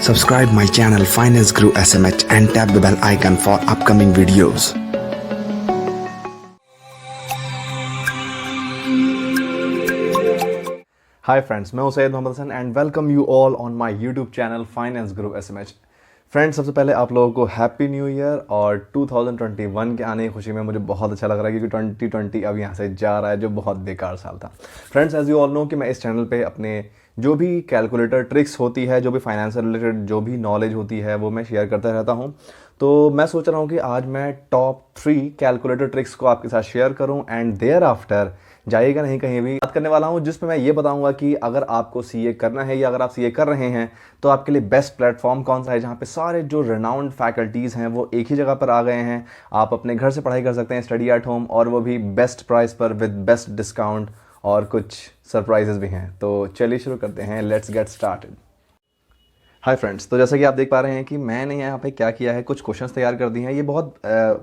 Subscribe my channel Finance Guru SMH and tap the bell icon for upcoming videos. Hi friends, मैं हूं Syed Mohammad Hasan and welcome you all on my YouTube channel finance Guru SMH. Friends, सबसे पहले आप लोगों को happy new year और 2021 के आने की खुशी में मुझे बहुत अच्छा लग रहा है क्योंकि 2020 अब यहाँ से जा रहा है जो बहुत बेकार साल था। Friends, as you all know कि मैं इस चैनल पे अपने जो भी कैलकुलेटर ट्रिक्स होती है, जो भी फाइनेंस से रिलेटेड जो भी नॉलेज होती है वो मैं शेयर करता रहता हूँ। तो मैं सोच रहा हूँ कि आज मैं टॉप 3 कैलकुलेटर ट्रिक्स को आपके साथ शेयर करूँ एंड देयर आफ्टर जाइएगा नहीं कहीं भी बात करने वाला हूँ जिसमें मैं ये बताऊंगा कि अगर आपको सीए करना है या अगर आप सीए कर रहे हैं तो आपके लिए बेस्ट प्लेटफॉर्म कौन सा है जहाँ पे सारे जो रेनाउंड फैकल्टीज़ हैं वो एक ही जगह पर आ गए हैं। आप अपने घर से पढ़ाई कर सकते हैं, स्टडी एट होम, और वो भी बेस्ट प्राइस पर विद बेस्ट डिस्काउंट, और कुछ सरप्राइजेस भी हैं। तो चलिए शुरू करते हैं, let's get started. Hi friends, तो जैसा कि आप देख पा रहे हैं कि मैंने यहाँ पे क्या किया है, कुछ क्वेश्चंस तैयार कर दिए हैं। ये बहुत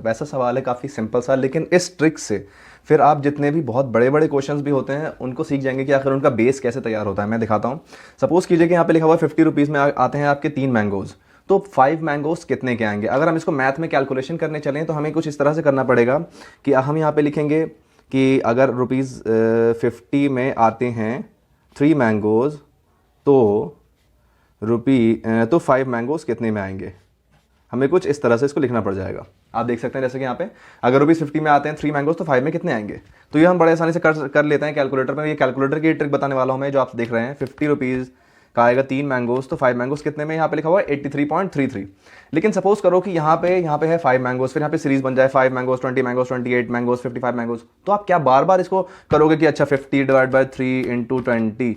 वैसा सवाल है, काफ़ी सिंपल सा, लेकिन इस ट्रिक से फिर आप जितने भी बहुत बड़े बड़े क्वेश्चंस भी होते हैं उनको सीख जाएंगे कि आखिर उनका बेस कैसे तैयार होता है। मैं दिखाता हूँ। सपोज कीजिए कि यहाँ पे लिखा हुआ है 50 रुपीज़ में आते हैं आपके 3 मैंगोज़, तो 5 मैंगोज़ कितने के आएंगे। अगर हम इसको मैथ में कैलकुलेशन करने चलें तो हमें कुछ इस तरह से करना पड़ेगा कि हम यहाँ पर लिखेंगे कि अगर रुपीज़ 50 में आते हैं 3 मैंगोज़ तो 5 मैंगोज़ कितने में आएंगे। हमें कुछ इस तरह से इसको लिखना पड़ जाएगा। आप देख सकते हैं जैसे कि यहाँ पे अगर रुपीज़ 50 में आते हैं 3 मैंगोज़ तो 5 में कितने आएंगे। तो ये हम बड़े आसानी से कर लेते हैं कैलकुलेटर में। ये कैलकुलेटर की ट्रिक बताने वाला हूँ मैं, जो आप देख रहे हैं। 50 रुपीज़ का आएगा 3 मैंगोज़, तो 5 मैंगोज़ कितने में, यहाँ पे लिखा हुआ है 83.33। लेकिन सपोज करो कि यहाँ पे है 5 मैंगोज़, फिर यहाँ पे सीरीज बन जाए 5 मैंगोज़, 20 मैंगोज़, 28 मैंगोज़, 55 मैंगोज़। तो आप क्या बार बार इसको करोगे कि अच्छा 50 डिवाइड बाई 3 इंटू 20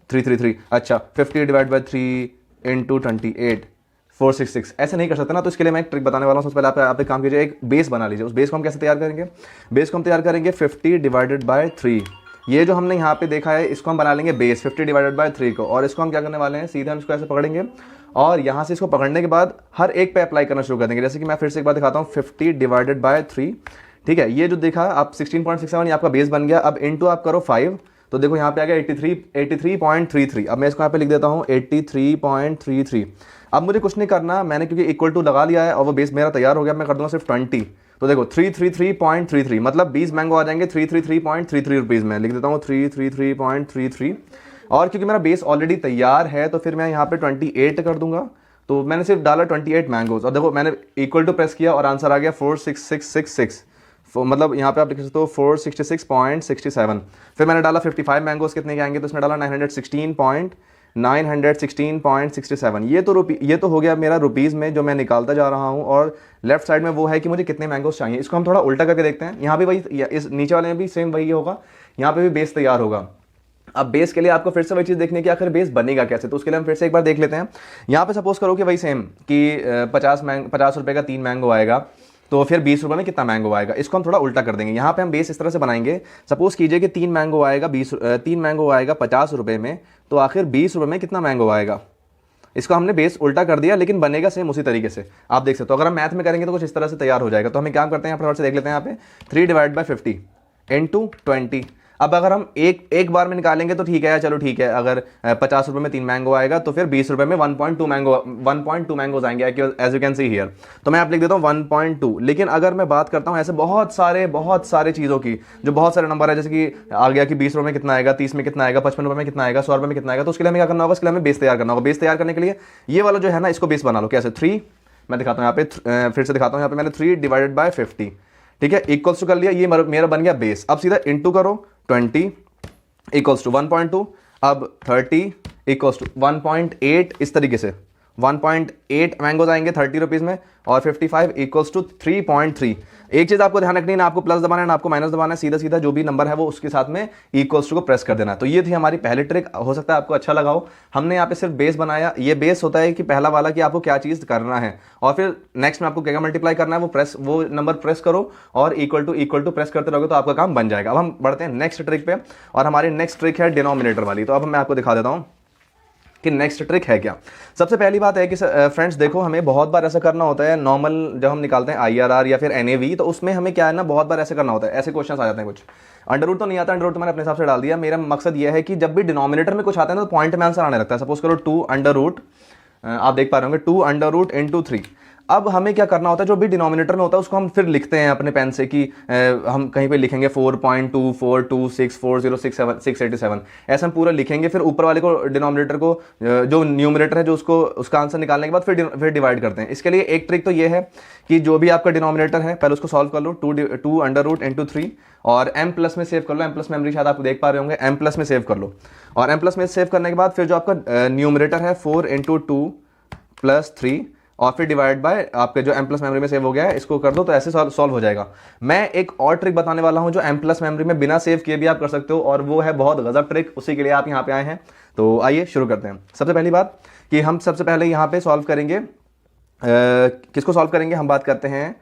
333, अच्छा 50 डिवाइड बाई 3 इंटू 28 466, ऐसे नहीं कर सकते ना। तो इसके लिए मैं एक ट्रिक बताने वाला हूँ। सबसे पहले आप एक काम कीजिए, एक बेस बना लीजिए। उस बेस को हम कैसे तैयार करेंगे? बेस को हम तैयार करेंगे 50 डिवाइडेड बाय 3। ये जो हमने यहाँ पे देखा है इसको हम बना लेंगे बेस 50 डिवाइडेड बाय 3 को, और इसको हम क्या करने वाले हैं, सीधे हम इसको ऐसे पकड़ेंगे और यहाँ से इसको पकड़ने के बाद हर एक पे अप्लाई करना शुरू कर देंगे। जैसे कि मैं फिर से एक बार दिखाता हूँ, 50 डिवाइडेड बाय 3, ठीक है। ये जो देखा आप 16.67, ये आपका बेस बन गया। अब इंटू आप करो 5, तो देखो यहाँ पे आ गया 83.33। अब मैं इसको यहाँ पे लिख देता हूँ 83.33। अब मुझे कुछ नहीं करना, मैंने क्योंकि इक्वल टू लगा लिया है और वो बेस मेरा तैयार हो गया। मैं कर दूंगा सिर्फ 20, तो देखो 333.33, मतलब 20 मैंगो आ जाएंगे 333.33 रुपीज़ में। लिख देता हूँ 333.33। और क्योंकि मेरा बेस ऑलरेडी तैयार है तो फिर मैं यहाँ पे 28 कर दूंगा। तो मैंने सिर्फ डाला 28 मैंगोज, और देखो मैंने इक्वल टू प्रेस किया और आंसर आ गया 46666। मतलब यहाँ पे आप लिख सकते हो 466.67। फिर मैंने डाला 55 मैंगोज कितने के आएंगे, तो इसमें डाला 916.67। ये तो हो गया मेरा रुपीज़ में जो मैं निकालता जा रहा हूँ, और लेफ्ट साइड में वो है कि मुझे कितने मैंगोज चाहिए। इसको हम थोड़ा उल्टा करके देखते हैं। यहाँ भी वही, इस नीचे वाले में भी सेम वही होगा, यहाँ पे भी बेस तैयार होगा। अब बेस के लिए आपको फिर से वही चीज़ देखने की आखिर बेस बनेगा कैसे, तो उसके लिए हम फिर से एक बार देख लेते हैं। यहाँ पे सपोज करो कि वही सेम कि 50 रुपये का 3 मैंगो आएगा, तो फिर 20 रुपये में कितना मैंगो आएगा। इसको हम थोड़ा उल्टा कर देंगे। यहाँ पे हम बेस इस तरह से बनाएंगे। सपोज कीजिए कि 3 मैंगो आएगा 50 रुपये में, तो आखिर 20 रुपये में कितना मैंगो आएगा। इसको हमने बेस उल्टा कर दिया, लेकिन बनेगा सेम उसी तरीके से। आप देख सकते हो, अगर हम मैथ में करेंगे तो कुछ इस तरह से तैयार हो जाएगा। तो हमें क्या करते हैं, यहाँ पर देख लेते हैं। यहाँ पे 3 डिवाइड बाई 50 इंटू 20। अब अगर हम एक बार में निकालेंगे तो ठीक है, चलो ठीक है। अगर 50 रुपये में 3 मैंगो आएगा तो फिर 20 रुपये में 1.2 मैंगोज आएंगे, as you can see here. तो मैं आप लिख देता हूँ 1.2। लेकिन अगर मैं बात करता हूँ ऐसे बहुत सारे चीज़ों की, जो बहुत सारे नंबर है, जैसे कि आ गया कि 20 रुपये में कितना आएगा, 30 में कितना आएगा, 55 रुपये में कितना आएगा, 100 रुपये में कितना आएगा, तो उसके लिए हमें क्या करना होगा, इसके लिए हमें बेस तैयार करना होगा। बेस तैयार करने के लिए ये वाला जो है ना, इसको बेस बना लो। कैसे? 3, मैं दिखाता हूँ यहाँ पे, फिर से दिखाता हूँ। यहाँ पे मैंने 3 डिवाइडेड बाय 50, ठीक है, इक्वल्स टू कर लिया। ये मेरा बन गया बेस। अब सीधा इंटू करो 20 इक्वल्स टू 1.2, अब 30 इक्वल्स टू 1.8। इस तरीके से 1.8 मैंगोज आएंगे 30 रुपीज़ में, और 55 इक्वल्स टू 3.3। एक चीज़ आपको ध्यान रखनी है, ना आपको प्लस दबाना है ना आपको माइनस दबाना है। सीधा जो भी नंबर है वो उसके साथ में इक्वल्स टू को प्रेस कर देना है। तो ये थी हमारी पहली ट्रिक। हो सकता है आपको अच्छा लगा हो। हमने यहाँ पे सिर्फ बेस बनाया। ये बेस होता है कि पहला वाला कि आपको क्या चीज़ करना है, और फिर नेक्स्ट में आपको क्या मल्टीप्लाई करना है, वो नंबर प्रेस करो और इक्वल टू प्रेस करते रहोगे तो आपका काम बन जाएगा। अब हम बढ़ते हैं नेक्स्ट ट्रिक पे, और हमारी नेक्स्ट ट्रिक है डिनोमिनेटर वाली। तो अब मैं आपको दिखा देता हूँ कि नेक्स्ट ट्रिक है क्या। सबसे पहली बात है कि फ्रेंड्स देखो, हमें बहुत बार ऐसा करना होता है। नॉर्मल जब हम निकालते हैं IRR या फिर NAV, तो उसमें हमें क्या है ना, बहुत बार ऐसे करना होता है। ऐसे क्वेश्चंस आ जाते हैं कुछ। अंडर रूट तो नहीं आता, अंडर रूट तो मैंने अपने हिसाब से डाल दिया। मेरा मकसद ये है कि जब भी डिनोमिनेटर में कुछ आता है ना तो पॉइंट में आंसर आने लगता है। सपोज करो 2 अंडर रूट आप देख पा रहे होंगे 2 अंडर रूट इंटू 3। अब हमें क्या करना होता है, जो भी डिनोमिनेटर में होता है उसको हम फिर लिखते हैं अपने पेन से कि हम कहीं पे लिखेंगे 4.24264067 ऐसा हम पूरा लिखेंगे। फिर ऊपर वाले को डिनोमिनेटर को जो न्यूमरेटर है जो उसको उसका आंसर निकालने के बाद फिर डिवाइड करते हैं। इसके लिए एक ट्रिक तो ये है कि जो भी आपका डिनोमिनेटर है पहले उसको सॉल्व कर लो, 2 अंडर रूट इंटू 3 और m प्लस में सेव कर लो। m प्लस मेमोरी शायद आप देख पा रहे होंगे, m प्लस में सेव कर लो। और m प्लस में सेव करने के बाद फिर जो आपका न्यूमरेटर है 4 इंटू 2 प्लस 3 और फिर डिवाइड बाय आपके जो m प्लस मेमोरी में सेव हो गया है इसको कर दो, तो ऐसे सॉल्व हो जाएगा। मैं एक और ट्रिक बताने वाला हूं जो m प्लस मेमोरी में बिना सेव किए भी आप कर सकते हो, और वो है बहुत गजब ट्रिक, उसी के लिए आप यहाँ पे आए हैं। तो आइए शुरू करते हैं। सबसे पहली बात कि हम सबसे पहले यहाँ पे सॉल्व करेंगे, किसको सॉल्व करेंगे, हम बात करते हैं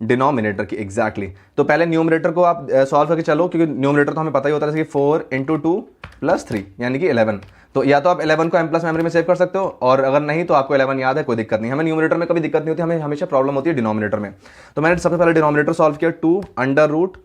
डिनोमिनेटर की। एग्जैक्टली तो पहले न्यूमरेटर को आप सॉल्व करके चलो, क्योंकि न्यूमरेटर तो हमें पता ही होता है जैसे कि 4 इंटू 2 प्लस 3 यानी कि 11। तो या तो आप 11 को m प्लस मेमोरी में सेव कर सकते हो, और अगर नहीं तो आपको 11 याद है, कोई दिक्कत नहीं। हमें न्यूमरेटर में कभी दिक्कत नहीं होती, हमें हमेशा प्रॉब्लम होती है डिनोमिनेटर में। तो मैंने सबसे पहले डिनोमिनेटर सॉल्व किया 2 अंडर रूट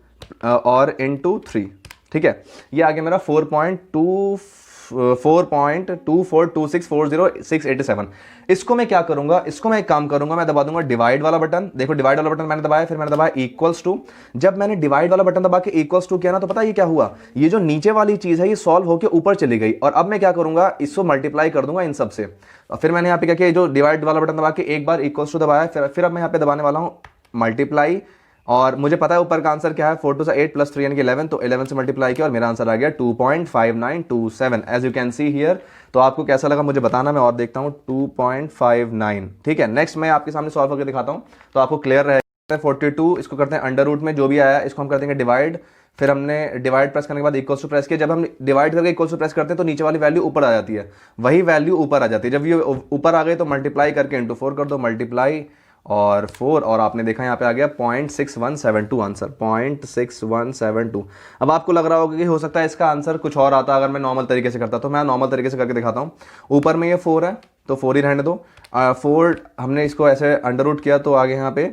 और इंटू 3, ठीक है। ये आ गया मेरा 4.24264067। इसको मैं क्या करूंगा, इसको मैं एक काम करूंगा, मैं दबा दूंगा डिवाइड वाला बटन। देखो डिवाइड वाला बटन मैंने दबाया, फिर मैंने दबाया इक्वल्स टू। जब मैंने डिवाइड वाला बटन दबा के इक्वल्स टू किया ना, तो पता है ये क्या हुआ, ये जो नीचे वाली चीज है ये सॉल्व होकर ऊपर चली गई। और अब मैं क्या करूंगा, इसको मल्टीप्लाई कर दूंगा इन सबसे। और फिर मैंने यहाँ पे क्या किया, जो डिवाइड वाला बटन दबा के एक बार इक्वल्स टू दबाया, फिर अब मैं यहाँ पे दबाने वाला हूँ मल्टीप्लाई। और मुझे पता है ऊपर का आंसर क्या है, 4 2 8 प्लस 3 यानी कि 11। तो 11 से मल्टीप्लाई किया और मेरा आंसर आ गया 2.5927 as you can see here. तो आपको कैसा लगा मुझे बताना, मैं और देखता हूँ 2.59, ठीक है। नेक्स्ट मैं आपके सामने सॉल्व करके दिखाता हूँ तो आपको क्लियर रहेगा। 42 इसको करते हैं अंडर रूट में जो भी आया इसको हम कर देंगे डिवाइड। फिर हमने डिवाइड प्रेस करने के बाद इक्वल्स टू प्रेस किया। जब हम डिवाइड करके इक्वल्स टू प्रेस करते हैं तो नीचे वाली वैल्यू ऊपर आ जाती है, वही वैल्यू ऊपर आ जाती है। जब ये ऊपर आ गई तो मल्टीप्लाई करके इंटू 4 कर दो, मल्टीप्लाई और 4, और आपने देखा यहाँ पे आ गया 0.6172 आंसर, 0.6172। अब आपको लग रहा होगा कि हो सकता है इसका आंसर कुछ और आता अगर मैं नॉर्मल तरीके से करता, तो मैं नॉर्मल तरीके से करके दिखाता हूँ। ऊपर में ये 4 है तो 4 ही रहने दो। 4 हमने इसको ऐसे अंडर रूट किया तो आगे यहाँ पे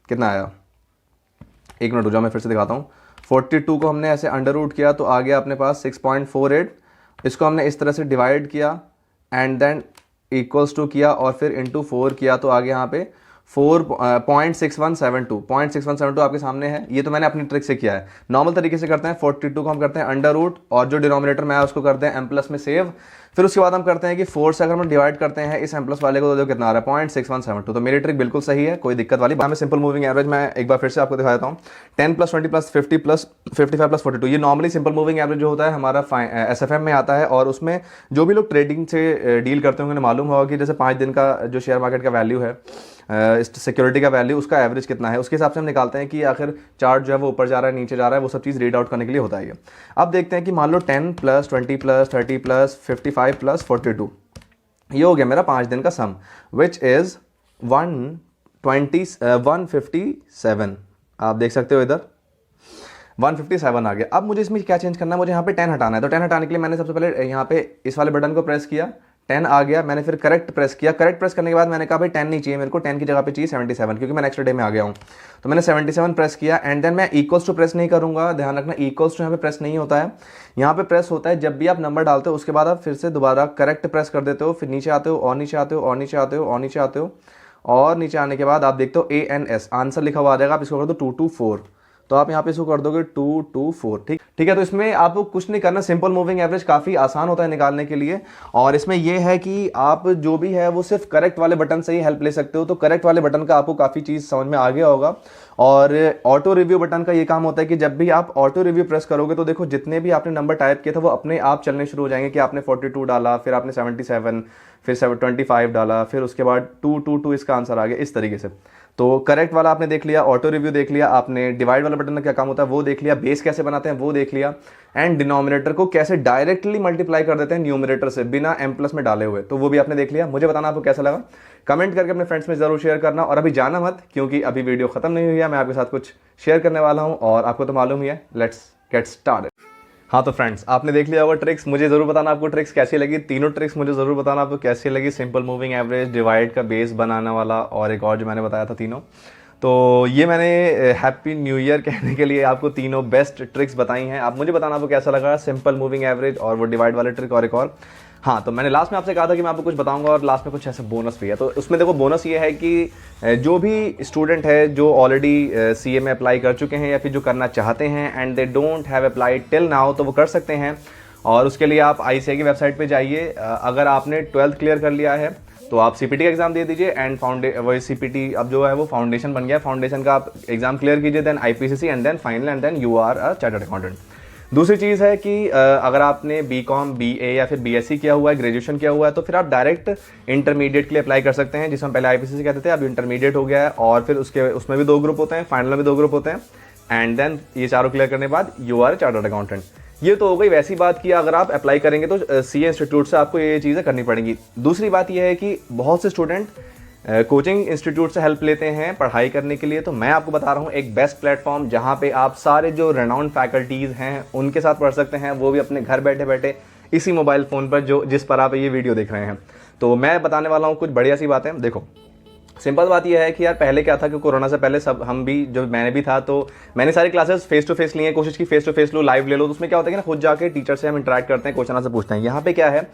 कितना आया, एक मिनट हो जाओ मैं फिर से दिखाता हूँ। 42 को हमने ऐसे अंडर रूट किया तो आ गया अपने पास 6.48। इसको हमने इस तरह से डिवाइड किया एंड देन इक्वल्स टू किया और फिर इंटू 4 किया तो आगे यहाँ पे 0.6172 आपके सामने है। ये तो मैंने अपनी ट्रिक से किया है। नॉर्मल तरीके से करते हैं 42 को हम करते हैं अंडर रूट और जो डिनोमिनेटर में है उसको करते हैं m प्लस में सेव। फिर उसके बाद हम करते हैं कि 4 से अगर हम डिवाइड करते हैं इस m प्लस वाले को तो कितना आ रहा है 0.6172। तो मेरी ट्रिक बिल्कुल सही है, कोई दिक्कत वाली बात। में सिंपल मूविंग एवरेज मैं एक बार फिर से आपको दिखा देता हूँ। 10 प्लस 20 प्लस 50 प्लस 55 प्लस 42, ये नॉर्मली सिंपल मूविंग एवरेज जो होता है हमारा SFM में आता है। और उसमें जो भी लोग ट्रेडिंग से डील करते होंगे मालूम होगा कि जैसे 5 दिन का जो शेयर मार्केट का वैल्यू है, सिक्योरिटी का वैल्यू, उसका एवरेज कितना है, उसके हिसाब से हम निकालते हैं कि आखिर चार्ट जो है वो ऊपर जा रहा है नीचे जा रहा है, वो सब चीज़ रीड आउट करने के लिए होता है ये। अब देखते हैं कि मान लो 10 प्लस 20 प्लस 30 प्लस 55 प्लस 42, ये हो गया मेरा 5 दिन का सम, विच इज़ 157। आप देख सकते हो इधर 157 आ गया। अब मुझे इसमें क्या चेंज करना है, मुझे यहाँ पे 10 हटाना है। तो 10 हटाने के लिए मैंने सबसे पहले यहाँ पे इस वाले बटन को प्रेस किया, 10 आ गया। मैंने फिर करेक्ट प्रेस किया, करेक्ट प्रेस करने के बाद मैंने कहा भाई 10 नहीं चाहिए मेरे को, 10 की जगह पे चाहिए 77, क्योंकि मैं नेक्स्ट डे में आ गया हूँ। तो मैंने 77 प्रेस किया एंड देन मैं इक्वल्स टू प्रेस नहीं करूँगा। ध्यान रखना इक्वल्स टू यहाँ पे प्रेस नहीं होता है, यहाँ पे प्रेस होता है जब भी आप नंबर डालते हो उसके बाद आप फिर से दोबारा करेक्ट प्रेस कर देते हो, फिर नीचे आते हो और नीचे आते हो और नीचे आते हो और नीचे आते हो और नीचे आने के बाद आप देखते हो ANS आंसर लिखा हुआ आ जाएगा। आप इसको कर दो 224, तो आप यहाँ पे इसको कर दोगे 224, ठीक है। तो इसमें आपको कुछ नहीं करना, सिंपल मूविंग एवरेज काफ़ी आसान होता है निकालने के लिए। और इसमें यह है कि आप जो भी है वो सिर्फ करेक्ट वाले बटन से ही हेल्प ले सकते हो। तो करेक्ट वाले बटन का आपको काफ़ी चीज़ समझ में आ गया होगा। और ऑटो रिव्यू बटन का ये काम होता है कि जब भी आप ऑटो रिव्यू प्रेस करोगे तो देखो जितने भी आपने नंबर टाइप किए थे वो अपने आप चलने शुरू हो जाएंगे कि आपने 42 डाला, फिर आपने 77, फिर 25 डाला, फिर उसके बाद 222 इसका आंसर आ गया, इस तरीके से। तो करेक्ट वाला आपने देख लिया, ऑटो रिव्यू देख लिया आपने, डिवाइड वाला बटन का क्या काम होता है वो देख लिया, बेस कैसे बनाते हैं वो देख लिया, एंड डिनोमिनेटर को कैसे डायरेक्टली मल्टीप्लाई कर देते हैं न्यूमरेटर से बिना m प्लस में डाले हुए, तो वो भी आपने देख लिया। मुझे बताना आपको कैसा लगा, कमेंट करके अपने फ्रेंड्स में जरूर शेयर करना। और अभी जाना मत, क्योंकि अभी वीडियो खत्म नहीं हुई है, मैं आपके साथ कुछ शेयर करने वाला हूँ और आपको तो मालूम ही है। Let's get started. हाँ तो फ्रेंड्स आपने देख लिया होगा ट्रिक्स, मुझे जरूर बताना आपको ट्रिक्स कैसी लगी। तीनों ट्रिक्स मुझे जरूर बताना आपको कैसी लगी, सिंपल मूविंग एवरेज, डिवाइड का बेस बनाने वाला और एक और जो मैंने बताया था, तीनों। तो ये मैंने हैप्पी न्यू ईयर कहने के लिए आपको तीनों बेस्ट ट्रिक्स बताई हैं। आप मुझे बताना आपको कैसा लगा, सिंपल मूविंग एवरेज और वो डिवाइड वाले ट्रिक और एक और। हाँ, तो मैंने लास्ट में आपसे कहा था कि मैं आपको कुछ बताऊंगा और लास्ट में कुछ ऐसे बोनस भी है। तो उसमें देखो बोनस ये है कि जो भी स्टूडेंट है जो ऑलरेडी सीए में अप्लाई कर चुके हैं या फिर जो करना चाहते हैं and they don't have applied till now, तो वो कर सकते हैं। और उसके लिए आप आईसीआई की वेबसाइट पे जाइए। अगर आपने 12th क्लियर कर लिया है तो आप सीपीटी का एग्जाम दे दीजिए एंड वही सीपीटी अब जो है वो फाउंडेशन बन गया, फाउंडेशन का आप एग्जाम क्लियर कीजिए, then IPCC and then final and then you are a chartered accountant. दूसरी चीज़ है कि अगर आपने बीकॉम, बीए या फिर बीएससी किया हुआ है, ग्रेजुएशन किया हुआ है, तो फिर आप डायरेक्ट इंटरमीडिएट के लिए अप्लाई कर सकते हैं, जिसमें पहले आईपीसीसी कहते थे, अब इंटरमीडिएट हो गया है। और फिर उसमें भी 2 ग्रुप होते हैं, फाइनल में भी 2 ग्रुप होते हैं एंड देन ये चारों क्लियर करने के बाद यू आर चार्टर्ड अकाउंटेंट। ये तो हो गई वैसी बात कि अगर आप अप्लाई करेंगे तो सीए इंस्टीट्यूट से आपको ये चीज़ें करनी पड़ेंगी। दूसरी बात यह है कि बहुत से स्टूडेंट कोचिंग इंस्टीट्यूट से हेल्प लेते हैं पढ़ाई करने के लिए। तो मैं आपको बता रहा हूँ एक बेस्ट प्लेटफॉर्म जहाँ पे आप सारे जो रेनाउंड फैकल्टीज़ हैं उनके साथ पढ़ सकते हैं, वो भी अपने घर बैठे बैठे इसी मोबाइल फ़ोन पर जिस पर आप ये वीडियो देख रहे हैं। तो मैं बताने वाला हूँ कुछ बढ़िया सी बातें। देखो, सिंपल बात यह है कि यार पहले क्या था कि कोरोना से पहले सब हम भी, जो मैंने भी था, तो मैंने सारी क्लासेस फेस टू फेस ली हैं, कोशिश की फेस टू फेस लो, लाइव ले लो। तो उसमें क्या होता है कि ना खुद जाके टीचर से हम इंटरेक्ट करते हैं, क्वेश्चन आंसर पूछते हैं। यहाँ पे क्या है,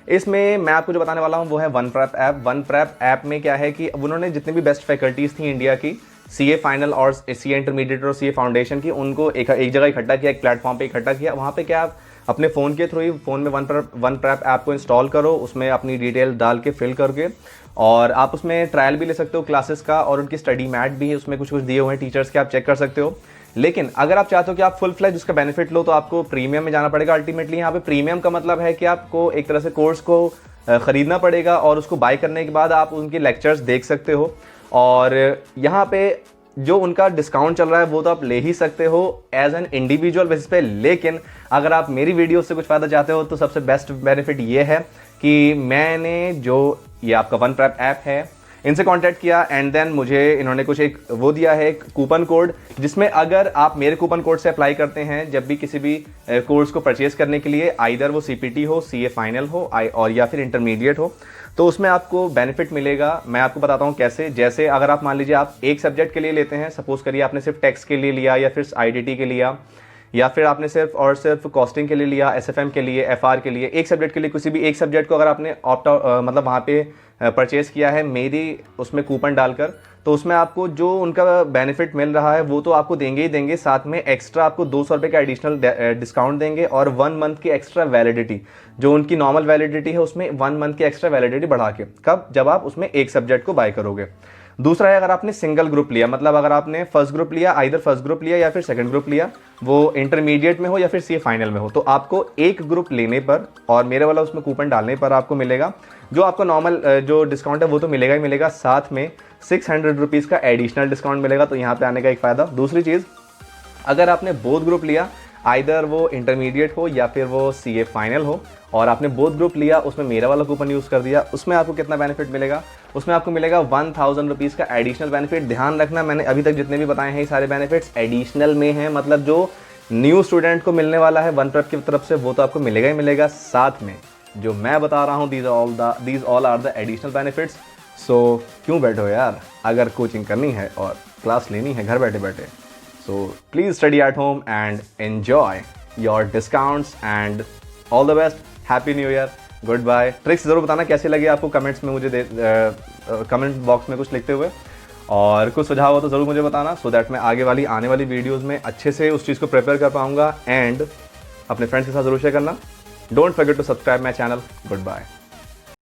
इसमें मैं आपको जो बताने वाला हूँ वो है one prep app. One prep app में क्या है कि उन्होंने जितनी भी बेस्ट फैकल्टीज़ थी इंडिया की, सीए फाइनल और सीए इंटरमीडिएट और सीए फाउंडेशन की, उनको एक जगह इकट्ठा किया, एक प्लेटफॉर्म पे इकट्ठा किया। वहाँ पे क्या आप अपने फ़ोन के थ्रू ही फ़ोन में वन प्रैप ऐप को इंस्टॉल करो, उसमें अपनी डिटेल डाल के फिल करके, और आप उसमें ट्रायल भी ले सकते हो क्लासेस का, और उनकी स्टडी मैट भी है उसमें, कुछ दिए हुए हैं टीचर्स के, आप चेक कर सकते हो। लेकिन अगर आप चाहते हो कि आप फुल फ्लैज उसका बेनिफिट लो तो आपको प्रीमियम में जाना पड़ेगा। अल्टीमेटली यहाँ पे प्रीमियम का मतलब है कि आपको एक तरह से कोर्स को ख़रीदना पड़ेगा और उसको बाय करने के बाद आप उनके लेक्चर्स देख सकते हो। और यहाँ पे जो उनका डिस्काउंट चल रहा है वो तो आप ले ही सकते हो एज एन इंडिविजुअल बेसिस पे। लेकिन अगर आप मेरी वीडियो से कुछ फ़ायदा चाहते हो तो सबसे बेस्ट बेनिफिट ये है कि मैंने जो ये आपका वन प्रैप ऐप है इनसे कांटेक्ट किया एंड देन मुझे इन्होंने कुछ एक वो दिया है, एक कूपन कोड, जिसमें अगर आप मेरे कूपन कोड से अप्लाई करते हैं जब भी किसी भी कोर्स को परचेज करने के लिए, आइदर वो सीपीटी हो, सीए फाइनल हो और या फिर इंटरमीडिएट हो, तो उसमें आपको बेनिफिट मिलेगा। मैं आपको बताता हूँ कैसे। जैसे अगर आप मान लीजिए आप एक सब्जेक्ट के लिए लेते हैं, सपोज करिए आपने सिर्फ टेक्स्ट के लिए लिया या फिर आईडीटी के लिया या फिर आपने सिर्फ कॉस्टिंग के लिए लिया, एसएफएम के लिए, एफआर के लिए, एक सब्जेक्ट के लिए, किसी भी एक सब्जेक्ट को अगर आपने मतलब वहाँ पे परचेज़ किया है मेरी उसमें कूपन डालकर, तो उसमें आपको जो उनका बेनिफिट मिल रहा है वो तो आपको देंगे ही देंगे, साथ में एक्स्ट्रा आपको 200 रुपये का एडिशनल डिस्काउंट देंगे और 1 मंथ की एक्स्ट्रा वैलिडिटी, जो उनकी नॉर्मल वैलिडिटी है उसमें 1 मंथ की एक्स्ट्रा वैलिडिटी बढ़ा के, कब, जब आप उसमें एक सब्जेक्ट को बाय करोगे। दूसरा है अगर आपने सिंगल ग्रुप लिया, मतलब अगर आपने फर्स्ट ग्रुप लिया, आइदर फर्स्ट ग्रुप लिया या फिर सेकंड ग्रुप लिया, वो इंटरमीडिएट में हो या फिर सीए फाइनल में हो, तो आपको एक ग्रुप लेने पर और मेरे वाला उसमें कूपन डालने पर आपको मिलेगा जो आपको नॉर्मल जो डिस्काउंट है वो तो मिलेगा ही मिलेगा, साथ में 600 रुपीज़ का एडिशनल डिस्काउंट मिलेगा। तो यहाँ पे आने का एक फ़ायदा। दूसरी चीज़, अगर आपने बोथ ग्रुप लिया, आइदर वो इंटरमीडिएट हो या फिर वो सीए फाइनल हो, और आपने बोथ ग्रुप लिया, उसमें मेरा वाला कूपन यूज़ कर दिया, उसमें आपको कितना बेनिफिट मिलेगा, उसमें आपको मिलेगा 1000 रुपीज़ का एडिशनल बेनिफिट। ध्यान रखना, मैंने अभी तक जितने भी बताए हैं ये सारे बेनिफिट्स एडिशनल में हैं, मतलब जो न्यू स्टूडेंट को मिलने वाला है वन प्रेप की तरफ से वो तो आपको मिलेगा ही मिलेगा, साथ में जो मैं बता रहा हूँ these all are the additional benefits. So क्यों बैठो यार, अगर कोचिंग करनी है और क्लास लेनी है घर बैठे बैठे, so please study at home and enjoy your discounts and all the best. Happy New Year. Goodbye. Tricks ज़रूर बताना कैसी लगी आपको, कमेंट्स में मुझे कमेंट बॉक्स में कुछ लिखते हुए, और कुछ सुझाव हो तो ज़रूर मुझे बताना, सो दैट मैं आने वाली वीडियोज़ में अच्छे से उस चीज़ को प्रिपेयर कर पाऊँगा। एंड अपने फ्रेंड्स के साथ ज़रूर शेयर करना। Don't forget to subscribe my channel. Good bye.